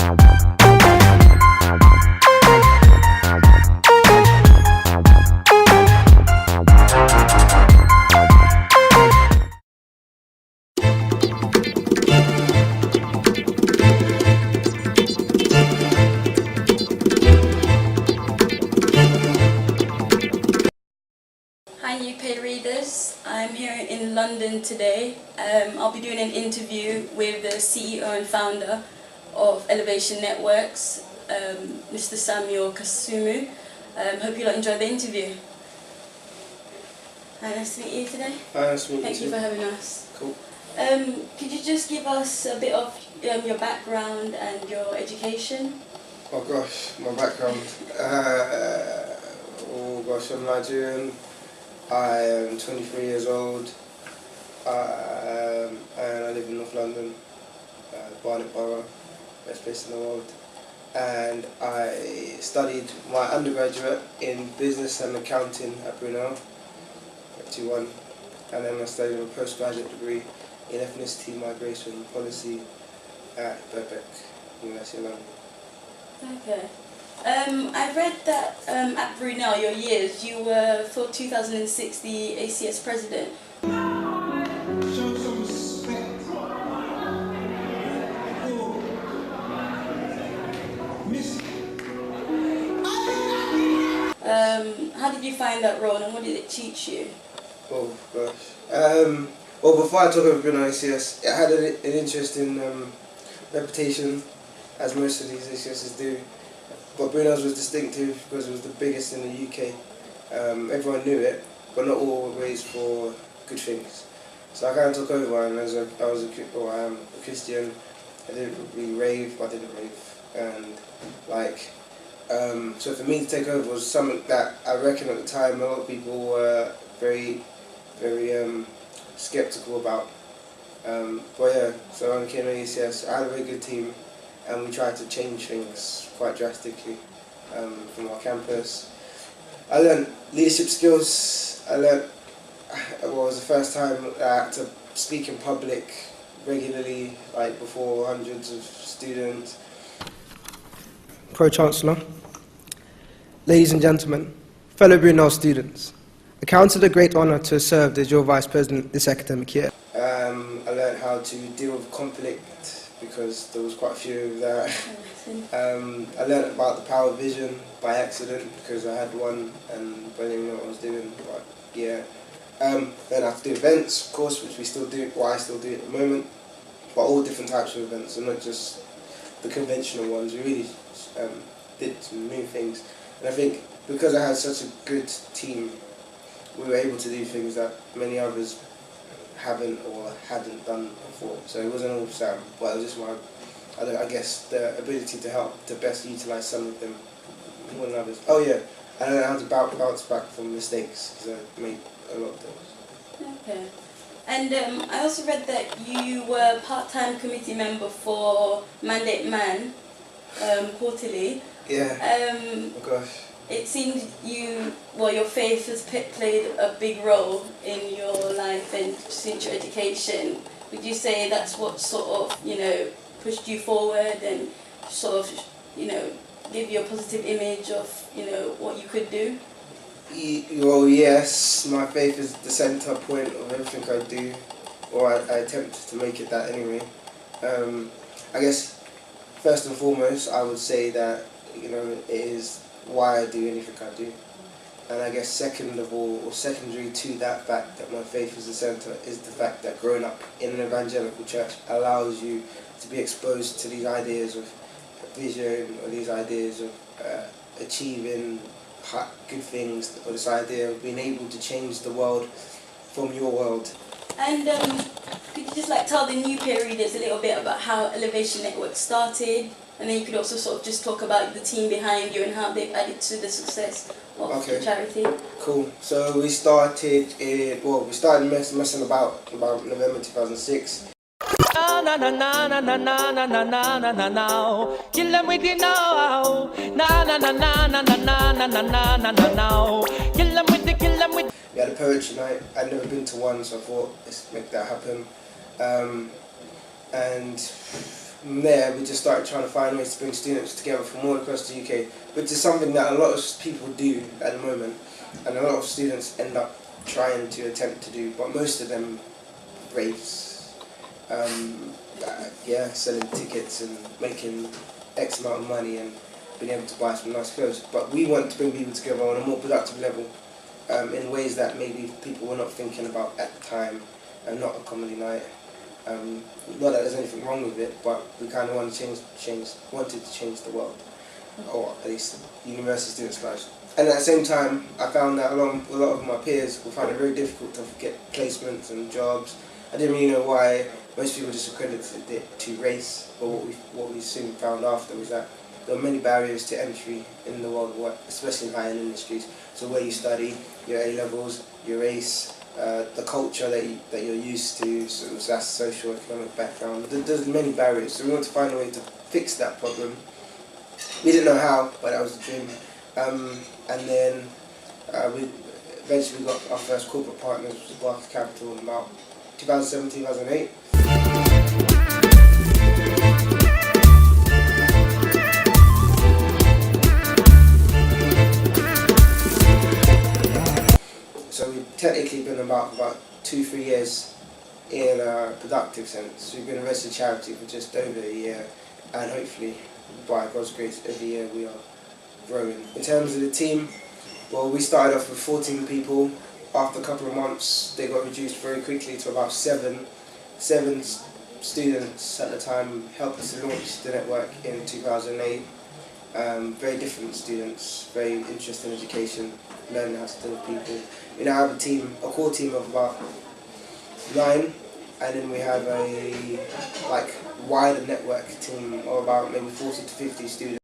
Hi Nupe readers, I'm here in London today. I'll be doing an interview with the CEO and founder of Elevation Networks, Mr. Samuel Kasumu. Hope you'll enjoy the interview. Hi, nice to meet you today. Hi, nice to meet you. Thank you for having us. Cool. Could you just give us a bit of your background and your education? Oh gosh, my background. Oh gosh, I'm Nigerian. I am 23 years old, and I live in North London, Barnet Borough, best place in the world. And I studied my undergraduate in business and accounting at Brunel, at 2-1, and then I studied a postgraduate degree in ethnicity, migration, policy at Birkbeck, University of London. Okay. I read that at Brunel, your years, you were for 2006 the ACS president. Show some respect. How did you find that role and what did it teach you? Oh gosh. Well, before I took over Brunel ACS, it had an interesting reputation, as most of these ACSs do. But Brunel's was distinctive because it was the biggest in the UK. Everyone knew it, but not always for good things. So I kind of took over, and I am a Christian. I didn't really rave, but I didn't rave, and so for me to take over was something that I reckon at the time a lot of people were very, very skeptical about. But yeah, so when I came to ACS, I had a very good team. And we tried to change things quite drastically from our campus. I learned leadership skills. I learned, it was the first time I had to speak in public regularly, like before hundreds of students. Pro-Chancellor, ladies and gentlemen, fellow Brunel students, I count it a great honour to have served as your Vice President this academic year. I learned how to deal with conflict, because there was quite a few of that. I learned about the power of vision by accident because I had one and I didn't even know what I was doing. But yeah, then I have to do events, of course, which we still do, or I still do at the moment, but all different types of events, and not just the conventional ones. We really did some new things, and I think because I had such a good team, we were able to do things that many others haven't or hadn't done before. So it wasn't all Sam, but it was just I guess the ability to help to best utilise some of them more than others. Oh yeah, I learned how to bounce back from mistakes because I made a lot of those. Okay. And I also read that you were part-time committee member for Mandate Man quarterly. Yeah. Oh gosh. It seems your faith has played a big role in your life and since your education. Would you say that's what sort of, pushed you forward and sort of, give you a positive image of, what you could do? Well, yes, my faith is the centre point of everything I do, or I attempt to make it that anyway. I guess, first and foremost, I would say that, it is why I do anything I do. And I guess second of all, or secondary to that fact that my faith is the centre, is the fact that growing up in an evangelical church allows you to be exposed to these ideas of vision, or these ideas of achieving good things, or this idea of being able to change the world from your world. And could you just tell the Nupe readers a little bit about how Elevation Network started? And then you could also sort of just talk about the team behind you and how they've added to the success of the charity. Cool. So we started messing about November 2006. Na na na na na na na na na na na na. Kill them with the now. Na na na na na na na na na na na na. Kill them with. We had a poetry night. I'd never been to one, so I thought let's make that happen. And from there, we just started trying to find ways to bring students together from all across the UK, which is something that a lot of people do at the moment, and a lot of students end up trying to attempt to do, but most of them race, selling tickets and making X amount of money and being able to buy some nice clothes. But we want to bring people together on a more productive level, in ways that maybe people were not thinking about at the time, and not a comedy night. Not that there's anything wrong with it, but we kind of wanted to change the world, or at least university students' lives. And at the same time, I found that a lot of my peers will find it very difficult to get placements and jobs. I didn't really know why. Most people just accredited it to race, but what we soon found after was that there are many barriers to entry in the world of work, especially in high-end industries. So where you study, your A-levels, your race, the culture that you're used to, so that's socio-economic background. There's many barriers, so we want to find a way to fix that problem. We didn't know how, but that was the dream. And then we eventually got our first corporate partners, which was Barclays Capital, in about 2007, 2008. So we've technically been about 2-3 years in a productive sense. We've been a registered charity for just over a year, and hopefully, by God's grace, every year we are growing. In terms of the team, well, we started off with 14 people. After a couple of months, they got reduced very quickly to about 7. 7 students at the time helped us to launch the network in 2008. Very different students, very interested in education, learning how to deal with people. We now have a core team of about 9, and then we have a wider network team of about maybe 40 to 50 students.